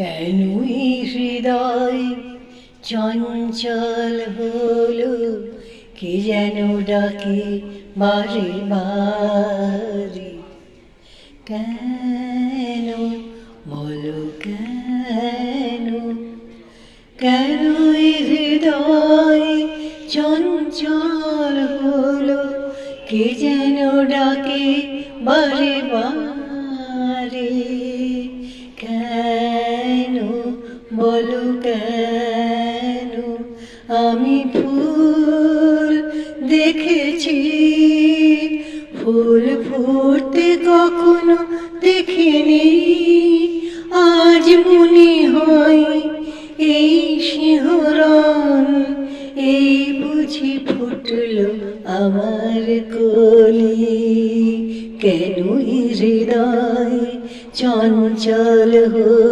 কেনই হৃদয় চঞ্চল হলো, কে যেন ডাকে বারে বারে। কেন বলো কেন, কেনই হৃদয় চঞ্চল হলো, কে যেন ডাকে বারে বারে। কেন বলো কেন, আমি ফুল দেখেছি, ফুল ফুটতে কখনো দেখিনি। আজ মনে হয় এই শিহরণ, এই বুঝি ফুটলো আমার কলি। কেনই হৃদয় চঞ্চল হলো।